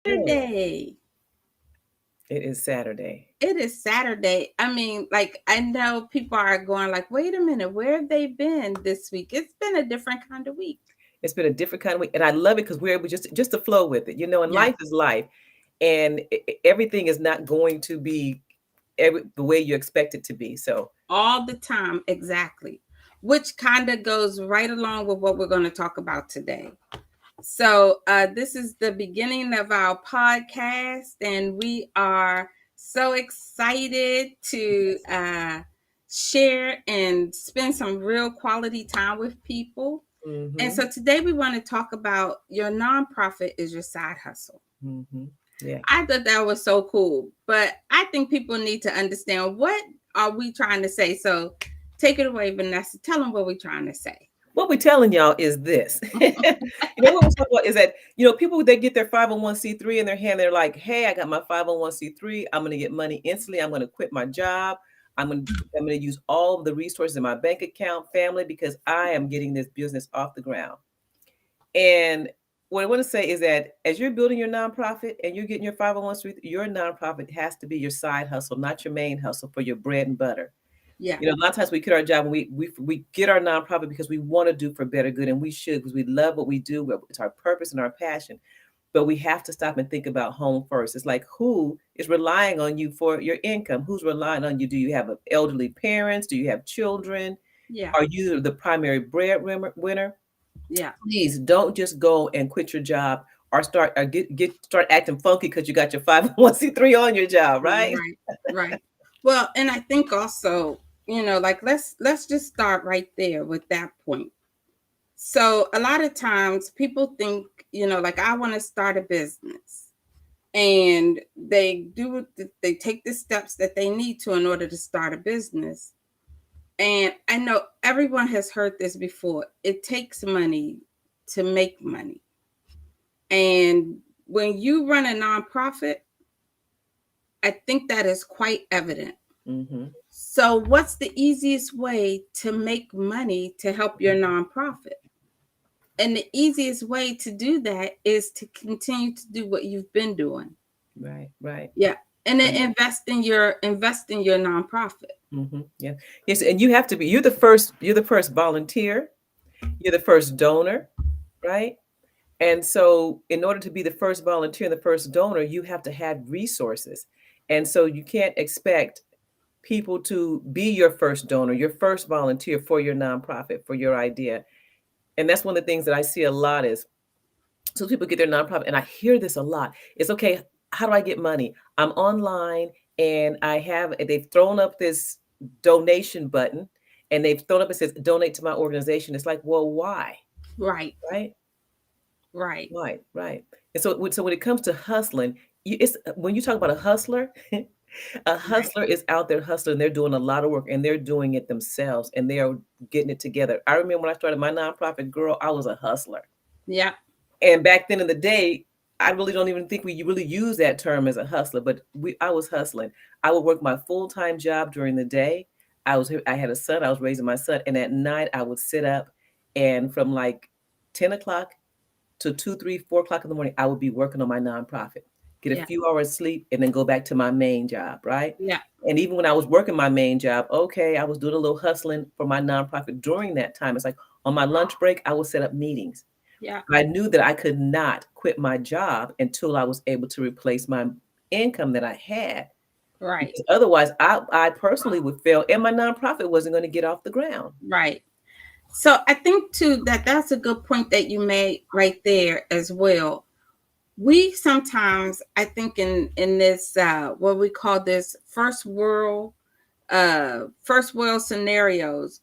Good. Saturday. It is Saturday. It is Saturday. I mean, like I know people are going like, "Wait a minute, where have they been this week?" It's been a different kind of week. It's been a different kind of week, and I love it because we're able just to flow with it, and Yeah, life is life, and everything is not going to be the way you expect it to be. So, all the time, exactly. Which kind of goes right along with what we're going to talk about today. So, this is the beginning of our podcast, and we are so excited to share and spend some real quality time with people. And hmm so, today we want to talk about your nonprofit is your side hustle. hmm yeah. I thought that was so cool, but I think people need to understand what are we trying to say. So, take it away, Vannessa. Tell them what we're trying to say. What we're telling y'all is this. What we're talking about is that, people, they get their 501c3 in their hand. They're like, hey, I got my 501c3. I'm going to get money instantly. I'm going to quit my job. I'm going to use all of the resources in my bank account, family, because I am getting this business off the ground. And what I want to say is that as you're building your nonprofit and you're getting your 501c3, your nonprofit has to be your side hustle, not your main hustle for your bread and butter. Yeah, A lot of times we quit our job and we get our nonprofit because we want to do for better good, and we should, because we love what we do. It's our purpose and our passion. But we have to stop and think about home first. It's like, who is relying on you for your income? Who's relying on you? Do you have elderly parents? Do you have children? yeah, Are you the primary breadwinner? yeah. Please don't just go and quit your job or start acting funky because you got your 501c3 on your job, right? Right, right. Well, and I think also, like let's just start right there with that point. So a lot of times people think, like I want to start a business, and they take the steps that they need to in order to start a business. And I know everyone has heard this before. It takes money to make money. And when you run a nonprofit, I think that is quite evident. hmm So, what's the easiest way to make money to help your nonprofit? And the easiest way to do that is to continue to do what you've been doing. Right, right. Yeah. And then Right. invest in your nonprofit. Yeah. Yes, and you have to be. You're the first volunteer. You're the first donor, right? And so, in order to be the first volunteer and the first donor, you have to have resources. And so, you can't expect people to be your first donor, your first volunteer for your nonprofit, for your idea. And that's one of the things that I see a lot is, so people get their nonprofit, and I hear this a lot. It's okay. How do I get money? I'm online, and they've thrown up this donation button, and they've thrown up, it says donate to my organization. It's like, well, why? Right. Right? Right. Right, right. And so when it comes to hustling, it's when you talk about a hustler, a Right. hustler is out there hustling. They're doing a lot of work, and they're doing it themselves, and they are getting it together. I remember when I started my nonprofit, girl, I was a hustler. Yeah. And back then in the day, I really don't even think we really use that term as a hustler, but I was hustling. I would work my full-time job during the day. I had a son, I was raising my son, and at night I would sit up, and from like 10 o'clock to 2, 3, 4 o'clock in the morning, I would be working on my nonprofit, get a Yeah. few hours sleep, and then go back to my main job, right? Yeah. And even when I was working my main job, okay, I was doing a little hustling for my nonprofit during that time. It's like on my lunch break, I would set up meetings. Yeah. I knew that I could not quit my job until I was able to replace my income that I had. Right. Because otherwise, I personally would fail, and my nonprofit wasn't going to get off the ground. Right. So I think too that that's a good point that you made right there as well. We sometimes, I think, in this what we call this first world scenarios,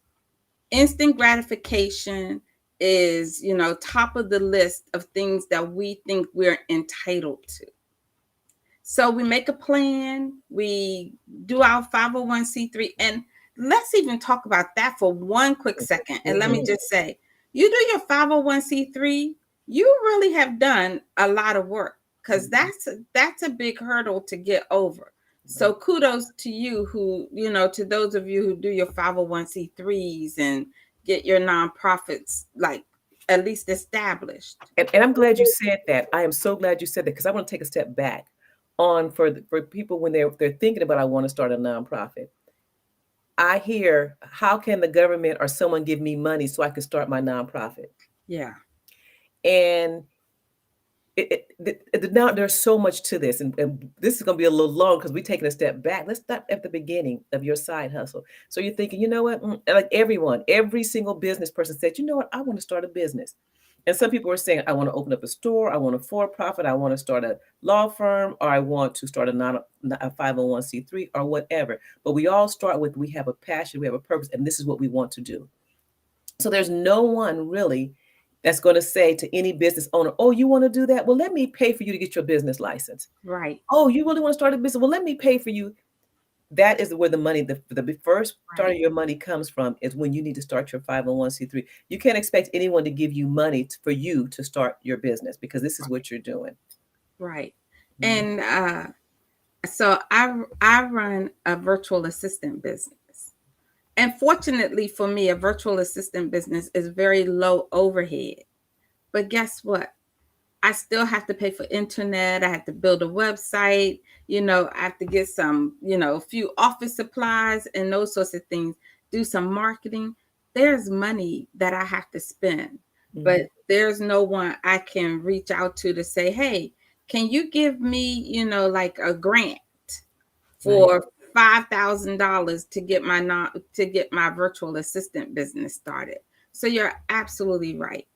instant gratification is, top of the list of things that we think we're entitled to. So we make a plan, we do our 501c3, and let's even talk about that for one quick second. And let me Mhm. just say, you do your 501c3, you really have done a lot of work, because Mhm. that's a big hurdle to get over. So Right. kudos to you who, to those of you who do your 501c3s and get your nonprofits like at least established. And I'm glad you said that. I am so glad you said that because I want to take a step back on for people when they're thinking about I want to start a nonprofit. I hear, how can the government or someone give me money so I can start my nonprofit? Yeah. And now there's so much to this, and this is going to be a little long because we're taking a step back. Let's start at the beginning of your side hustle. So you're thinking, you know what? Like every single business person said, you know what? I want to start a business. And some people are saying, I want to open up a store, I want a for-profit, I want to start a law firm, or I want to start a 501c3 or whatever. But we all start with, we have a passion, we have a purpose, and this is what we want to do. So there's no one really that's going to say to any business owner, oh, you want to do that? Well, let me pay for you to get your business license. Right. Oh, you really want to start a business? Well, let me pay for you. That is where the money, the first start of Right. your money comes from, is when you need to start your 501c3. You can't expect anyone to give you money for you to start your business because this is what you're doing. Right. Mhm. And so I run a virtual assistant business. And fortunately for me, a virtual assistant business is very low overhead. But guess what? I still have to pay for internet. I have to build a website. I have to get some, a few office supplies and those sorts of things, do some marketing. There's money that I have to spend, but Mhm. there's no one I can reach out to say, hey, can you give me, like a grant Right. for $5,000 to get my virtual assistant business started. So you're absolutely right.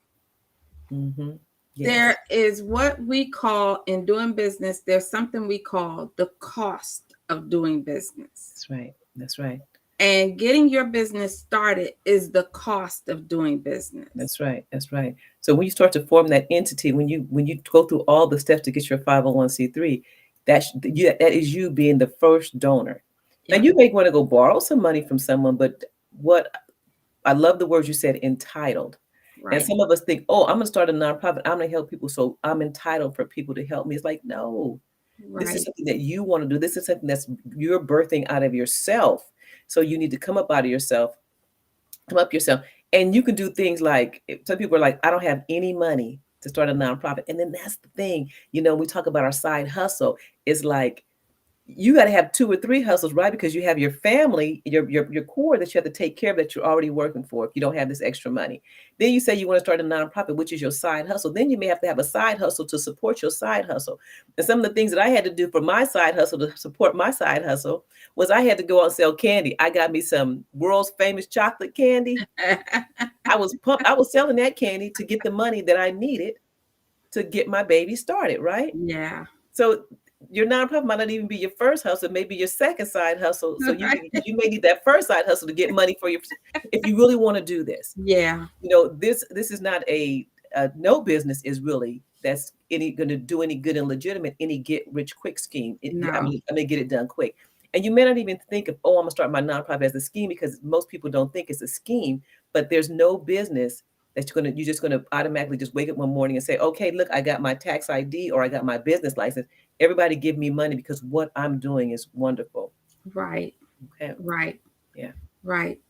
Mhm. Yes. There is what we call in doing business, there's something we call the cost of doing business. That's right. That's right. And getting your business started is the cost of doing business. That's right. That's right. So when you start to form that entity, when you go through all the steps to get your 501c3, that is you being the first donor. Now Yeah, you may want to go borrow some money from someone, but what I love the words you said, entitled. And right, some of us think, oh, I'm gonna start a nonprofit. I'm gonna help people, so I'm entitled for people to help me. It's like, no, this is right, something that you want to do. This is something that's you're birthing out of yourself. So you need to come up out of yourself, come up yourself. And you can do things like some people are like, I don't have any money to start a nonprofit. And then that's the thing, we talk about our side hustle. It's like you got to have 2 or 3 hustles, right? Because you have your family, your core that you have to take care of that you're already working for if you don't have this extra money. Then you say you want to start a nonprofit, which is your side hustle. Then you may have to have a side hustle to support your side hustle. And some of the things that I had to do for my side hustle to support my side hustle was I had to go out and sell candy. I got me some world's famous chocolate candy. I was selling that candy to get the money that I needed to get my baby started, right? yeah, So your nonprofit might not even be your first hustle, maybe your second side hustle. So you may need that first side hustle to get money for your if you really want to do this. yeah, This is not no business is really that's any going to do any good and legitimate any get rich quick scheme. no, I'm gonna get it done quick. And you may not even think of, oh, I'm gonna start my nonprofit as a scheme because most people don't think it's a scheme, but there's no business that you're just gonna automatically just wake up one morning and say, okay, look, I got my tax ID or I got my business license. Everybody give me money because what I'm doing is wonderful. right, Okay. right, Yeah. right.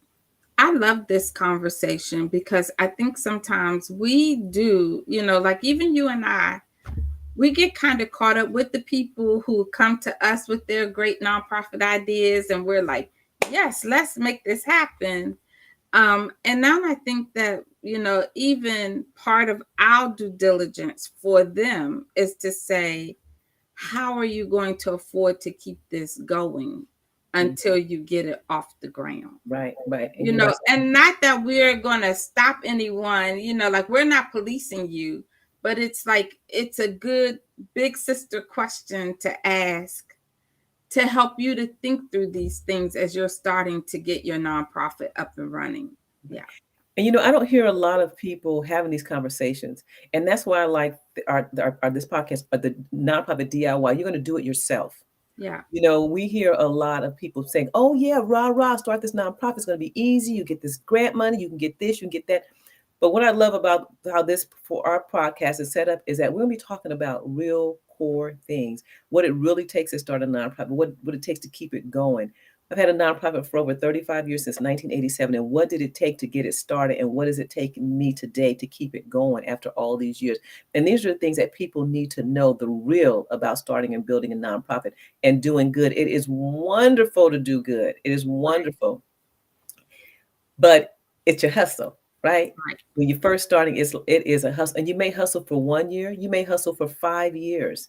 I love this conversation because I think sometimes we do, like even you and I, we get kind of caught up with the people who come to us with their great nonprofit ideas, and we're like, yes, let's make this happen. And now I think that, even part of our due diligence for them is to say, how are you going to afford to keep this going Mm. until you get it off the ground? Right. Right. And you're absolutely And not that we're going to stop anyone, like we're not policing you, but it's like it's a good big sister question to ask to help you to think through these things as you're starting to get your nonprofit up and running. right. Yeah. And I don't hear a lot of people having these conversations, and that's why I like our this podcast, the nonprofit DIY. You're going to do it yourself. Yeah. We hear a lot of people saying, "Oh yeah, rah rah, start this nonprofit. It's going to be easy. You get this grant money, you can get this, you can get that." But what I love about how this for our podcast is set up is that we're going to be talking about real core things, what it really takes to start a nonprofit, what it takes to keep it going, I've had a nonprofit for over 35 years, since 1987. And what did it take to get it started? And what is it taking me today to keep it going after all these years? And these are the things that people need to know, the real about starting and building a nonprofit and doing good. It is wonderful to do good. It is Right. wonderful, but it's your hustle, right? Right. When you're first starting, it is a hustle. And you may hustle for 1 year, you may hustle for 5 years.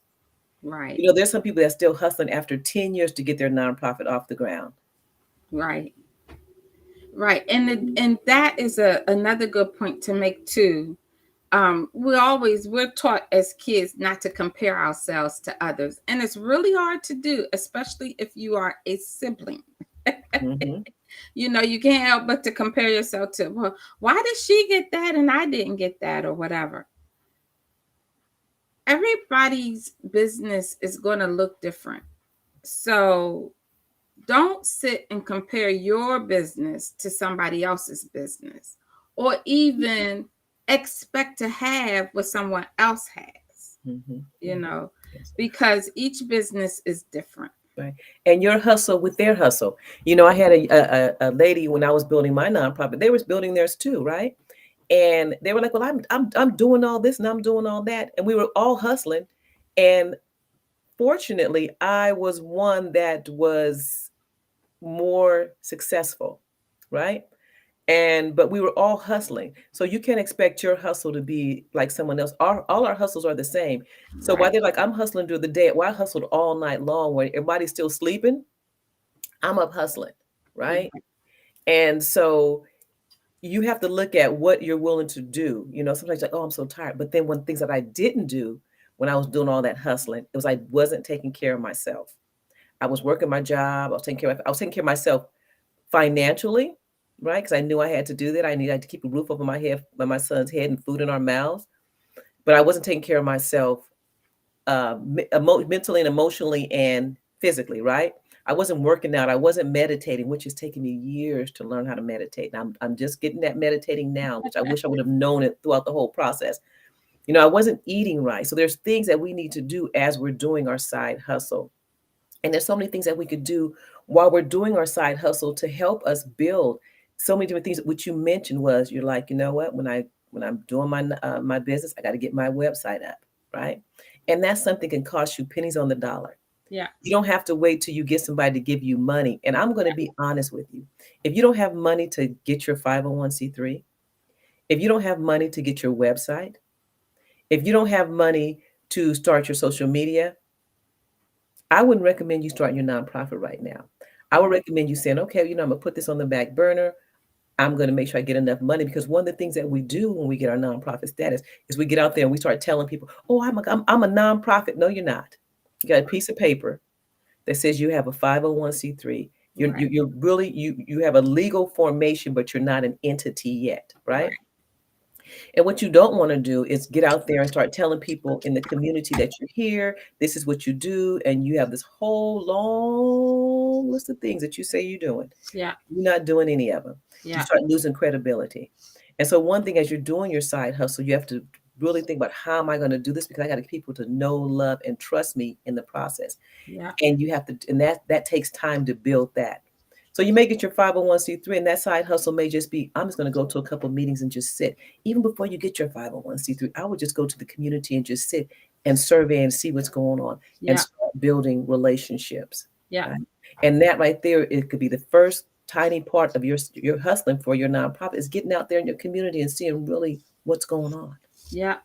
Right. You know, there's some people that still hustling after 10 years to get their nonprofit off the ground. Right. Right. And that is another good point to make too. We're taught as kids not to compare ourselves to others, and it's really hard to do, especially if you are a sibling. Hmm. You can't help but to compare yourself to, well, why did she get that and I didn't get that, or whatever. Everybody's business is going to look different. So don't sit and compare your business to somebody else's business, or even expect to have what someone else has, Hmm. you know, Yes. because each business is different. Right. And your hustle with their hustle. You know, I had a lady when I was building my nonprofit, they was building theirs too, right? And they were like, well, I'm doing all this and I'm doing all that. And we were all hustling. And fortunately, I was one that was more successful, right? And but we were all hustling. So you can't expect your hustle to be like someone else. All our hustles are the same. So while Right. they're like, I'm hustling during the day, well, I hustled all night long when everybody's still sleeping, I'm up hustling, right? Right. And so you have to look at what you're willing to do. You know, sometimes like, oh, I'm so tired. But then when things that I didn't do when I was doing all that hustling, it was I wasn't taking care of myself. I was working my job. I was taking care of myself financially, right? Because I knew I had to do that. I needed to keep a roof over my head, by my son's head, and food in our mouths. But I wasn't taking care of myself mentally and emotionally and physically, right? I wasn't working out. I wasn't meditating, which has taken me years to learn how to meditate. And I'm just getting that meditating now, which I wish I would have known it throughout the whole process. You know, I wasn't eating right. So there's things that we need to do as we're doing our side hustle. And there's so many things that we could do while we're doing our side hustle to help us build so many different things. What you mentioned was you're like, you know what? When I'm doing my business, I got to get my website up, right? And that's something can cost you pennies on the dollar. Yeah. You don't have to wait till you get somebody to give you money. And I'm going to be honest with you. If you don't have money to get your 501c3, if you don't have money to get your website, if you don't have money to start your social media, I wouldn't recommend you starting your nonprofit right now. I would recommend you saying, okay, I'm gonna put this on the back burner. I'm gonna make sure I get enough money, because one of the things that we do when we get our nonprofit status is we get out there and we start telling people, oh, I'm a nonprofit. No, you're not. You got a piece of paper that says you have a 501c3. Right. You're really you have a legal formation, but you're not an entity yet, right? Right. And what you don't want to do is get out there and start telling people in the community that you're here, this is what you do, and you have this whole long list of things that you say you're doing. Yeah. You're not doing any of them. You Yeah. start losing credibility. And so one thing, as you're doing your side hustle, you have to really think about, how am I going to do this? Because I got to get people to know, love, and trust me in the process. Yeah. And you have to, and that takes time to build that. So you may get your 501c3, and that side hustle may just be, I'm just going to go to a couple of meetings and just sit. Even before you get your 501c3, I would just go to the community and just sit and survey and see what's going on and Yeah. start building relationships. Yeah. Right? And that right there, it could be the first tiny part of your hustling for your nonprofit, is getting out there in your community and seeing really what's going on. Yeah.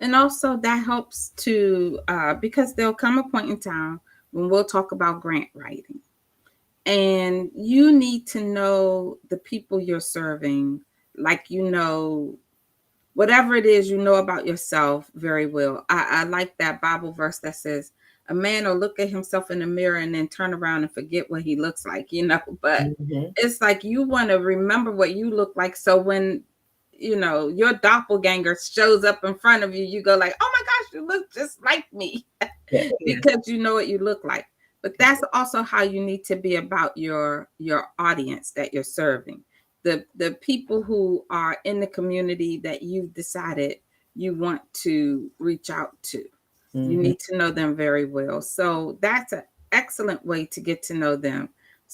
And also that helps to, because there'll come a point in time when we'll talk about grant writing. And you need to know the people you're serving, like, whatever it is, about yourself very well. I like that Bible verse that says, a man will look at himself in the mirror and then turn around and forget what he looks like. But Hmm. it's like you want to remember what you look like. So when, your doppelganger shows up in front of you, you go like, oh my gosh, you look just like me. Yeah, yeah. Because you know what you look like. But that's also how you need to be about your audience that you're serving. The people who are in the community that you've decided you want to reach out to. You Hmm. need to know them very well. So that's an excellent way to get to know them.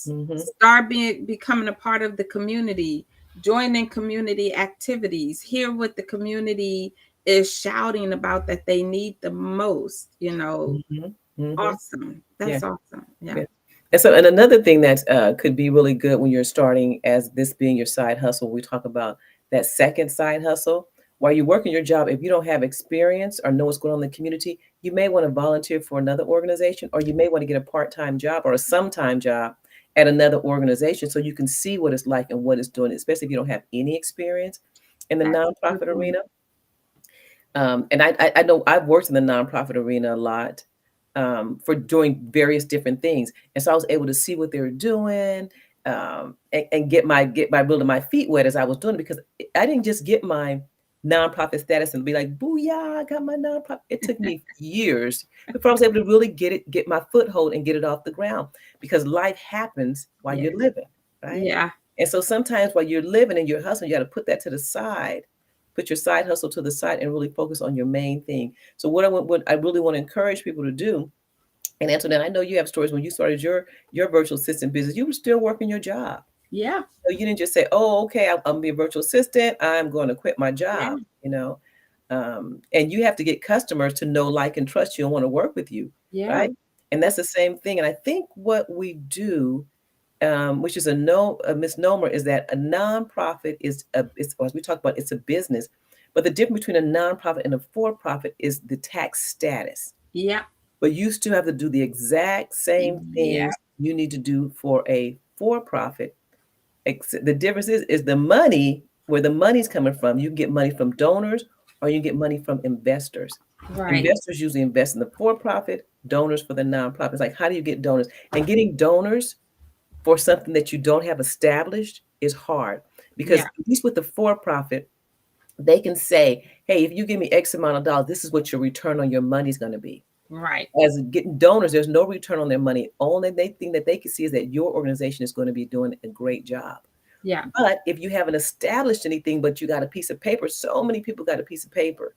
Mhm. Start becoming a part of the community, joining community activities, hear what the community is shouting about that they need the most, Mhm. Mhm. awesome. Yeah. That's awesome. Yeah. Yeah. And so, and another thing that could be really good when you're starting as this being your side hustle, we talk about that second side hustle. While you're working your job, if you don't have experience or know what's going on in the community, you may want to volunteer for another organization, or you may want to get a part-time job or a sometime job at another organization so you can see what it's like and what it's doing, especially if you don't have any experience in the That's a good nonprofit point. arena. And I know I've worked in the nonprofit arena a lot for doing various different things, and so I was able to see what they were doing and get my building my feet wet as I was doing it because I didn't just get my nonprofit status and be like, "Booyah, I got my nonprofit." It took me years before I was able to really get my foothold and get it off the ground because life happens while Yeah. you're living, right? Yeah. And so sometimes while you're living and you're hustling, you got to put that to the side, put your side hustle to the side, and really focus on your main thing. So what I really want to encourage people to do, and Antoinette, I know you have stories when you started your virtual assistant business, you were still working your job. Yeah. So you didn't just say, "Oh, okay, I'm gonna be a virtual assistant. I'm going to quit my Yeah. job." And you have to get customers to know, like, and trust you and want to work with you, Yeah. right? And that's the same thing. And I think what we do which is a misnomer, is that a nonprofit as we talk about, it's a business. But the difference between a nonprofit and a for-profit is the tax status. Yeah. But you still have to do the exact same Yeah. things you need to do for a for-profit. The difference is the money, where the money's coming from. You can get money from donors or you can get money from investors. Right. Investors usually invest in the for-profit, donors for the nonprofit. It's like, how do you get donors? And getting donors for something that you don't have established is hard because Yeah. at least with the for-profit, they can say, "Hey, if you give me X amount of dollars, this is what your return on your money is going to be." Right. As getting donors, there's no return on their money. Only they thing that they can see is that your organization is going to be doing a great job. Yeah. But if you haven't established anything, but you got a piece of paper, so many people got a piece of paper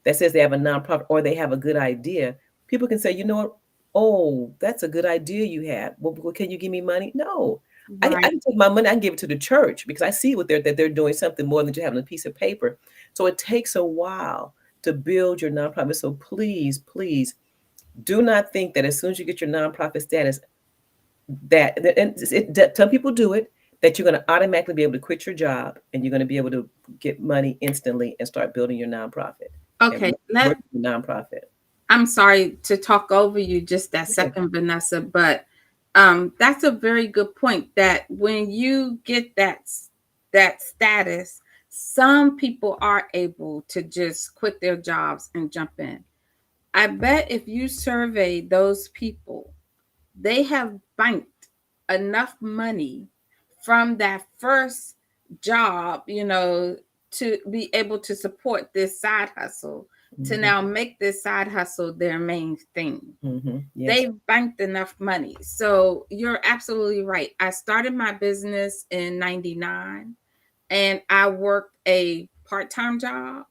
that says they have a nonprofit or they have a good idea, people can say, "You know what? Oh, that's a good idea you have. Well, can you give me money?" No. I Right. can take my money, I can give it to the church because I see that they're doing something more than just having a piece of paper. So it takes a while to build your nonprofit. So please, please do not think that as soon as you get your nonprofit status, that some people do it, that you're going to automatically be able to quit your job and you're going to be able to get money instantly and start building your nonprofit and Okay. work your nonprofit. I'm sorry to talk over you just that Okay. second, Vannessa, but that's a very good point. That when you get that status, some people are able to just quit their jobs and jump in. I bet if you survey those people, they have banked enough money from that first job, to be able to support this side hustle, to Mhm, now make this side hustle their main thing. mhm, yes. They've banked enough money. So you're absolutely right. I started my business in 99 and I worked a part time job.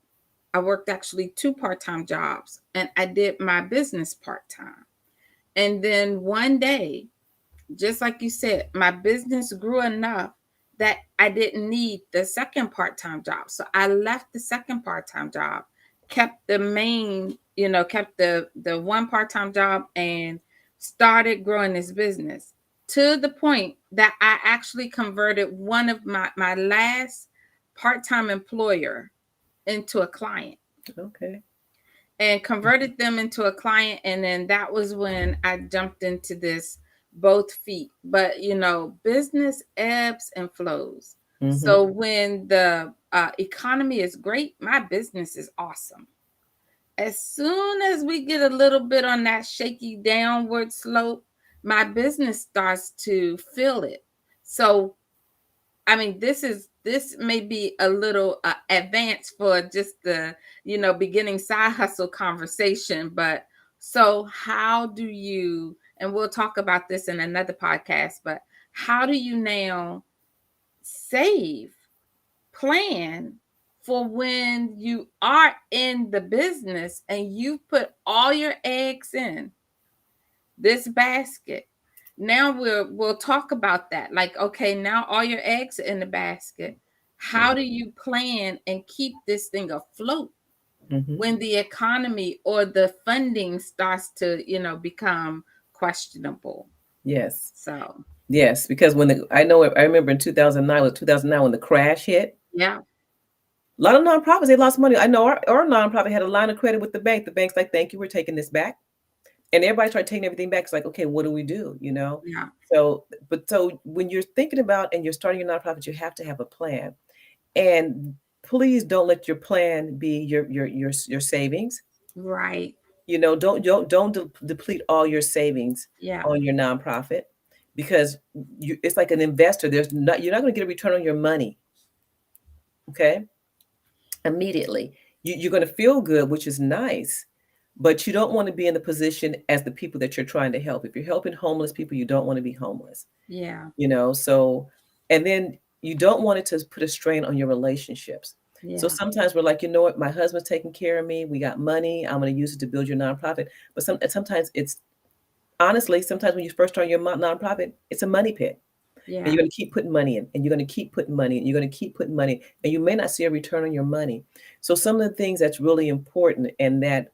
I worked actually two part time jobs and I did my business part time. And then one day, just like you said, my business grew enough that I didn't need the second part-time job. So I left the second part-time job, kept the main, kept the one part-time job and started growing this business to the point that I actually converted one of my last part-time employer into a client Okay. and converted them into a client. And then that was when I jumped into this both feet. But business ebbs and flows. Mhm, So when the economy is great, my business is awesome. As soon as we get a little bit on that shaky downward slope, my business starts to feel it. So I mean, this may be a little advanced for just the beginning side hustle conversation, but so how do you? And we'll talk about this in another podcast. But how do you now save, plan for when you are in the business and you put all your eggs in this basket? now we'll talk about that. Like, okay, now all your eggs are in the basket. How Mm. do you plan and keep this thing afloat Mhm. when the economy or the funding starts to, become questionable? Yes. So, Yes, because I remember in 2009, was 2009 when the crash hit. yeah, A lot of nonprofits, they lost money. I know our nonprofit had a line of credit with the bank. The bank's like, "Thank you, we're taking this back." And everybody tried taking everything back. It's like, "Okay, what do we do?" You know? yeah, So when you're thinking about and you're starting your nonprofit, you have to have a plan. And please don't let your plan be your savings. right. You know, don't deplete all your savings Yeah, on your nonprofit because it's like an investor. You're not going to get a return on your money, okay? Immediately. You're going to feel good, which is nice, but you don't want to be in the position as the people that you're trying to help. If you're helping homeless people, you don't want to be homeless, yeah, you know? So, and then you don't want it to put a strain on your relationships. So yeah, sometimes we're like, you know what, my husband's taking care of me. We got money. I'm going to use it to build your nonprofit. But sometimes it's honestly, sometimes when you first start your nonprofit, it's a money pit. And yeah, you're going to keep putting money in, and you're going to keep putting money, and you're going to keep putting money, and you may not see a return on your money. So some of the things that's really important and that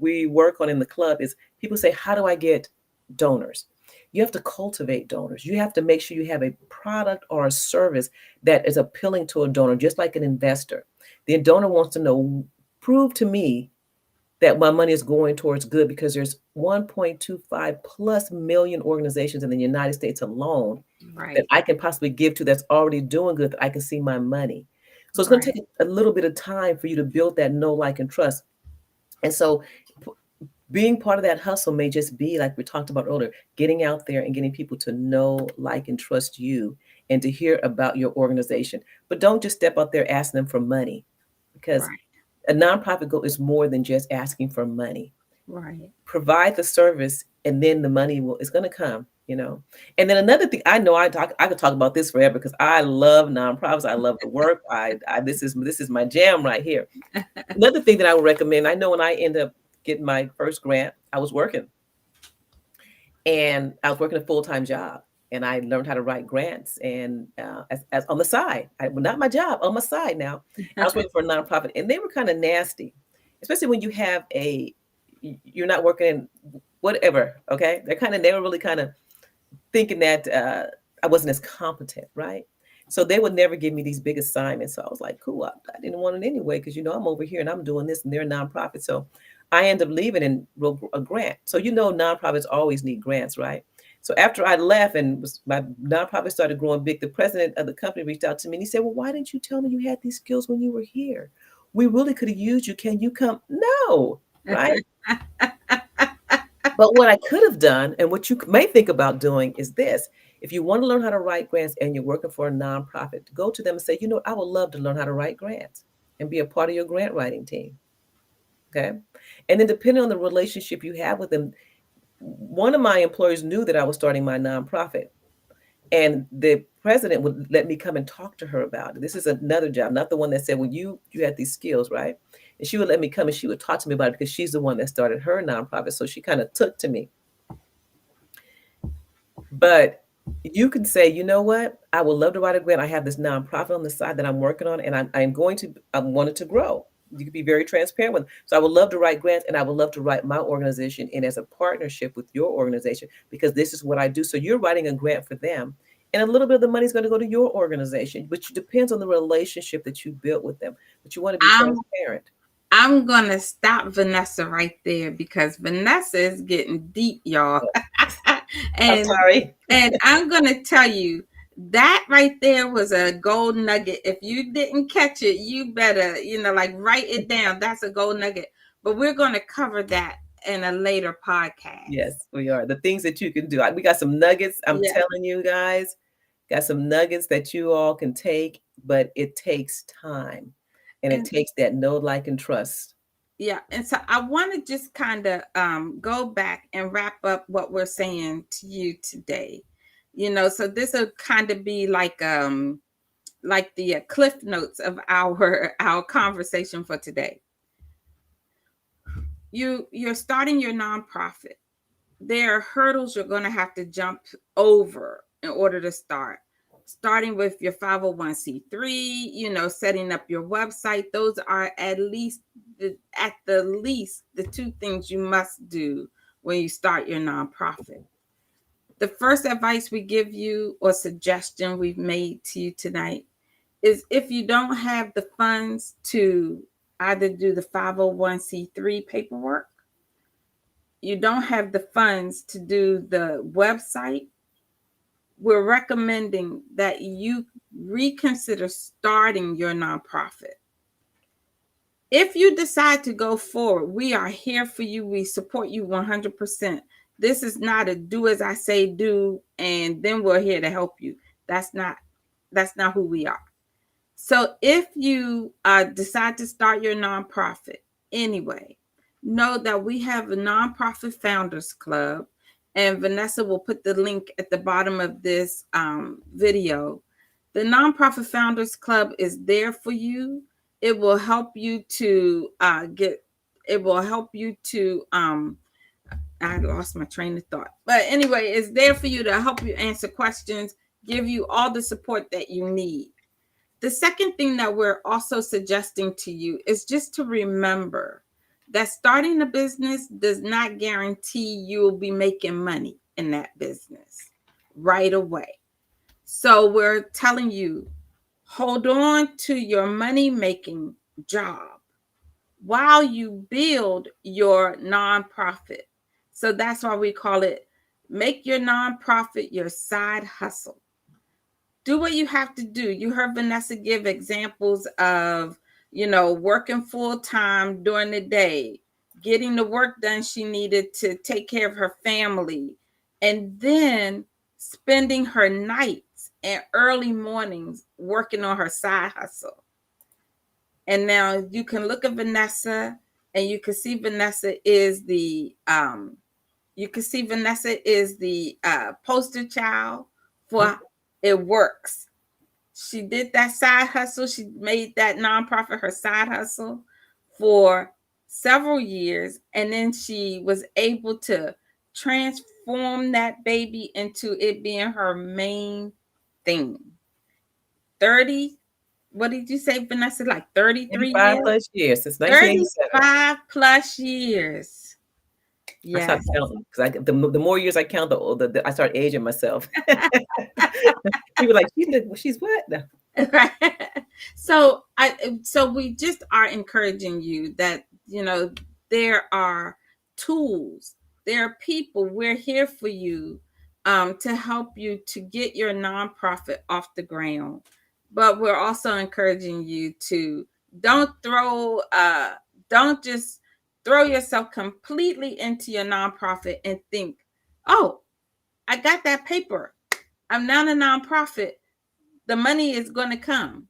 we work on in the club is people say, how do I get donors? You have to cultivate donors. You have to make sure you have a product or a service that is appealing to a donor, just like an investor. The donor wants to know, prove to me that my money is going towards good, because there's 1.25 plus million organizations in the United States alone that right, I can possibly give to that's already doing good, that I can see my money. So it's going to right, take a little bit of time for you to build that know, like, and trust. And so p- being part of that hustle may just be like we talked about earlier, getting out there and getting people to know, like, and trust you and to hear about your organization. But don't just step out there asking them for money, because right, a nonprofit goal is more than just asking for money. right. Provide the service, and then the money will is going to come, you know. And then another thing, I know I could talk about this forever because I love nonprofits. I love the work. I this is my jam right here. Another thing that I would recommend, I know when I end up getting my first grant, I was working, and I was working a full-time job, and I learned how to write grants, and as on the side, well, not my job, on my side now. I was working for a nonprofit, and they were kind of nasty, especially when you have you're not working in whatever. Okay, they were really kind of thinking that I wasn't as competent, right? So they would never give me these big assignments. So I was like, cool, I didn't want it anyway, because I'm over here and I'm doing this, and they're a nonprofit. So I end up leaving and wrote a grant. So nonprofits always need grants, right? So after I left and my nonprofit started growing big, the president of the company reached out to me and he said, well, why didn't you tell me you had these skills when you were here? We really could have used you. Can you come? No, right? But what I could have done, and what you may think about doing, is this. If you want to learn how to write grants and you're working for a nonprofit, go to them and say, I would love to learn how to write grants and be a part of your grant writing team. Okay. And then depending on the relationship you have with them, one of my employers knew that I was starting my nonprofit. And the president would let me come and talk to her about it. This is another job, not the one that said, well, you had these skills, right? And she would let me come and she would talk to me about it because she's the one that started her nonprofit. So she kind of took to me. But you can say, you know what? I would love to write a grant. I have this nonprofit on the side that I'm working on, and I want it to grow. You can be very transparent with. So I would love to write grants, and I would love to write my organization in as a partnership with your organization, because this is what I do. So you're writing a grant for them, and a little bit of the money is going to go to your organization, which depends on the relationship that you built with them. But you want to be I'm transparent. I'm gonna stop Vannessa right there because Vannessa is getting deep, y'all. I'm and sorry. and I'm gonna tell you that right there was a gold nugget. If you didn't catch it, you better, like, write it down. That's a gold nugget. But we're gonna cover that in a later podcast. Yes, we are. The things that you can do. We got some nuggets. I'm Yeah. telling you guys. Got some nuggets that you all can take, but it takes time, and it And takes that know, like, and trust. yeah, and so I want to just kind of go back and wrap up what we're saying to you today. So this will kind of be like the cliff notes of our conversation for today. You're starting your nonprofit. there are hurdles you're going to have to jump over in order to start. Starting with your 501c3, setting up your website. Those are at the least the two things you must do when you start your nonprofit. The first advice we give you or suggestion we've made to you tonight is, if you don't have the funds to either do the 501c3 paperwork, you don't have the funds to do the website, we're recommending that you reconsider starting your nonprofit. If you decide to go forward, we are here for you. We support you 100%. This is not a do as I say do, and then we're here to help you. That's not who we are. So if you decide to start your nonprofit anyway, know that we have a nonprofit founders club, and Vannessa will put the link at the bottom of this video. The nonprofit founders club is there for you. It will help you to it will help you to I lost my train of thought. But anyway, it's there for you to help you answer questions, give you all the support that you need. The second thing that we're also suggesting to you is just to remember that starting a business does not guarantee you will be making money in that business right away. So we're telling you, hold on to your money making job while you build your nonprofit. So that's why we call it, make your nonprofit your side hustle. Do what you have to do. You heard Vannessa give examples of, working full time during the day, getting the work done she needed to take care of her family, and then spending her nights and early mornings working on her side hustle. And now you can look at Vannessa, and you can see Vannessa is the poster child for it works. She did that side hustle. She made that nonprofit her side hustle for several years. And then she was able to transform that baby into it being her main thing. 30, what did you say, Vannessa? Like 33 35 years? plus years since 1987. 35 plus years. I stopped Yes. counting because the more years I count, the older I start aging myself. People like, she's what? No. Right. So we just are encouraging you that, there are tools, there are people, we're here for you, to help you to get your nonprofit off the ground. But we're also encouraging you to don't throw don't just throw yourself completely into your nonprofit and think, oh, I got that paper, I'm now a nonprofit, the money is going to come.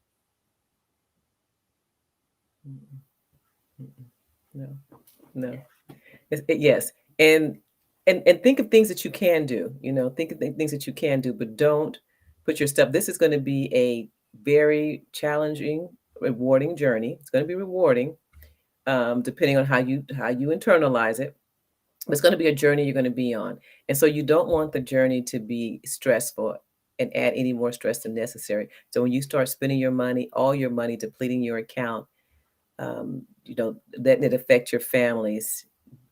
No. Yes. And think of things that you can do, think of things that you can do, but don't put your stuff. This is going to be a very challenging, rewarding journey. It's going to be rewarding, depending on how you internalize it. But it's going to be a journey you're going to be on. And so you don't want the journey to be stressful and add any more stress than necessary. So when you start spending your money, all your money, depleting your account, letting it affect your families,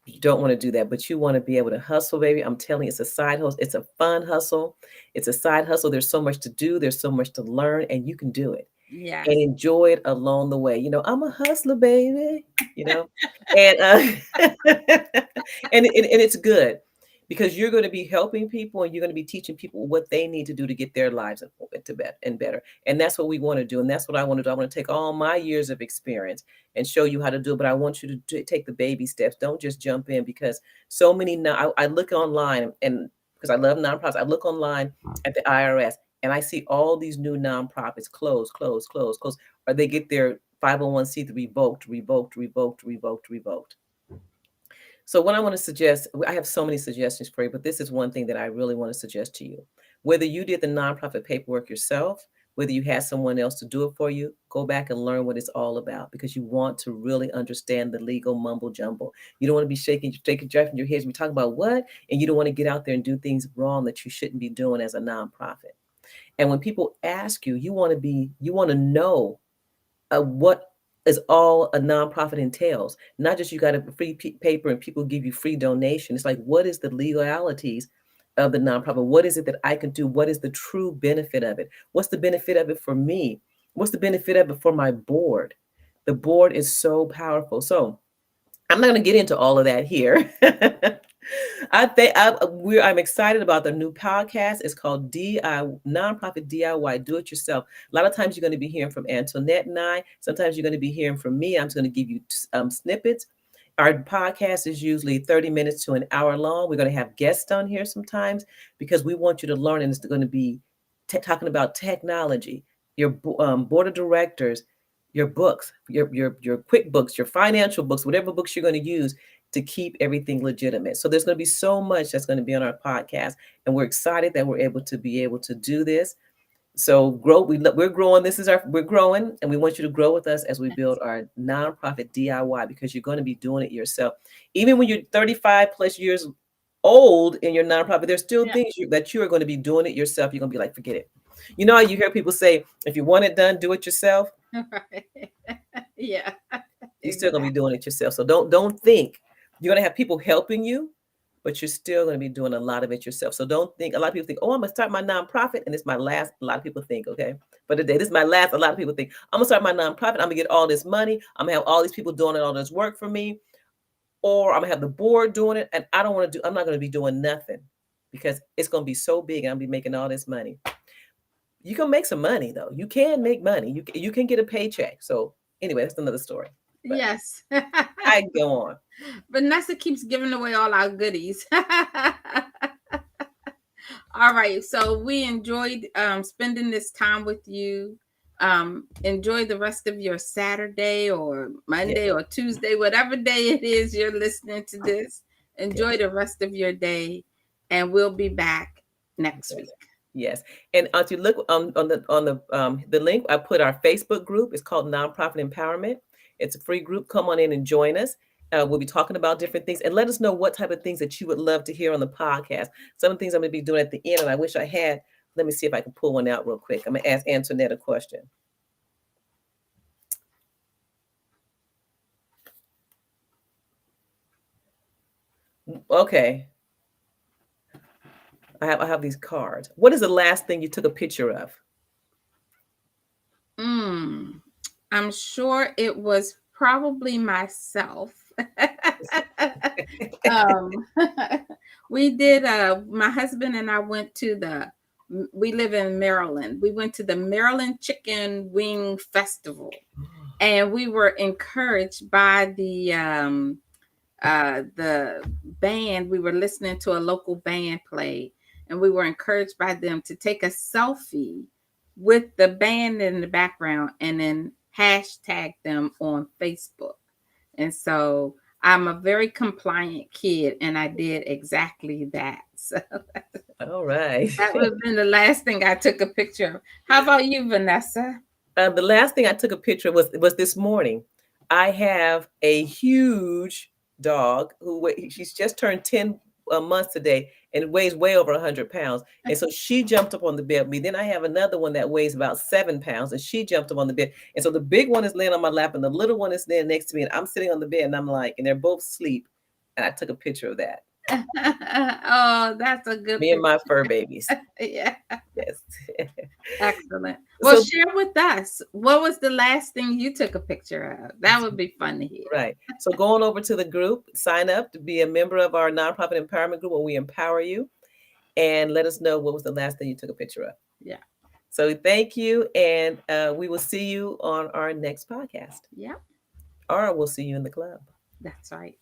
you don't want to do that, but you want to be able to hustle, baby. I'm telling you, it's a side hustle. It's a fun hustle. It's a side hustle. There's so much to do. There's so much to learn, and you can do it. Yes. And enjoy it along the way. I'm a hustler, baby. And and it's good because you're going to be helping people, and you're going to be teaching people what they need to do to get their lives and better. And that's what we want to do. And that's what I want to do. I want to take all my years of experience and show you how to do it. But I want you to take the baby steps. Don't just jump in, because so many now I look online, and because I love nonprofits, I look online at the IRS, and I see all these new nonprofits close, or they get their 501c3 revoked. So what I want to suggest, I have so many suggestions for you, but this is one thing that I really want to suggest to you. Whether you did the nonprofit paperwork yourself, whether you had someone else to do it for you, go back and learn what it's all about because you want to really understand the legal mumble jumble. You don't want to be shaking, driving your head. You be talking about what, and you don't want to get out there and do things wrong that you shouldn't be doing as a nonprofit. And when people ask you, you want to know what is all a nonprofit entails. Not just you got a free paper and people give you free donation. It's like, what is the legalities of the nonprofit? What is it that I can do? What is the true benefit of it? What's the benefit of it for me? What's the benefit of it for my board? The board is so powerful. So I'm not going to get into all of that here. I'm excited about the new podcast. It's called Nonprofit DIY, Do It Yourself. A lot of times you're going to be hearing from Antoinette and I. Sometimes you're going to be hearing from me. I'm just going to give you snippets. Our podcast is usually 30 minutes to an hour long. We're going to have guests on here sometimes because we want you to learn, and it's going to be talking about technology, your board of directors, your books, your QuickBooks, your financial books, whatever books you're going to use to keep everything legitimate. So there's going to be so much that's going to be on our podcast, and we're excited that we're able to do this. So we're growing. We're growing, and we want you to grow with us as we build our nonprofit DIY because you're going to be doing it yourself. Even when you're 35 plus years old in your nonprofit, there's still things that you are going to be doing it yourself. You're going to be like, forget it. You know how you hear people say, if you want it done, do it yourself. Yeah. You're still going to be doing it yourself. So don't think you're going to have people helping you, but you're still going to be doing a lot of it yourself. So don't think, a lot of people think, oh, I'm going to start my nonprofit and it's my last. A lot of people think, okay, but today, this is my last. A lot of people think, I'm going to start my nonprofit. I'm going to get all this money. I'm going to have all these people doing all this work for me, or I'm going to have the board doing it. And I'm not going to be doing nothing because it's going to be so big and I'll be making all this money. You can make some money though. You can make money. You can get a paycheck. So anyway, that's another story. But yes. I go on. Vannessa keeps giving away all our goodies. All right. So we enjoyed spending this time with you. Enjoy the rest of your Saturday or Monday or Tuesday, whatever day it is you're listening to this. Enjoy the rest of your day, and we'll be back next week. Yes, and if you look on the link, I put our Facebook group. It's called Nonprofit Empowerment. It's a free group. Come on in and join us. We'll be talking about different things, and let us know what type of things that you would love to hear on the podcast. Some of the things I'm going to be doing at the end, and I wish I had. Let me see if I can pull one out real quick. I'm going to ask Antoinette a question. Okay. I have these cards. What is the last thing you took a picture of? I'm sure it was probably myself. We did my husband and I went to we live in Maryland. We went to the Maryland Chicken Wing Festival, and we were encouraged by the band. We were listening to a local band play, and we were encouraged by them to take a selfie with the band in the background and then hashtag them on Facebook. And so I'm a very compliant kid, and I did exactly that. So all right. That would have been the last thing I took a picture of. How about you, Vannessa? The last thing I took a picture was this morning. I have a huge dog she's just turned 10 months today and weighs way over 100 pounds. And so she jumped up on the bed with me. Then I have another one that weighs about 7 pounds, and she jumped up on the bed. And so the big one is laying on my lap and the little one is there next to me. And I'm sitting on the bed and I'm like, and they're both asleep. And I took a picture of that. Oh, that's a good Me and my fur babies. Yeah. Yes. Excellent. Well, share with us, what was the last thing you took a picture of? That would be fun to hear. Right. So go on over to the group, sign up to be a member of our nonprofit empowerment group where we empower you, and let us know what was the last thing you took a picture of. Yeah. So thank you, and we will see you on our next podcast. Yeah. Or we'll see you in the club. That's right.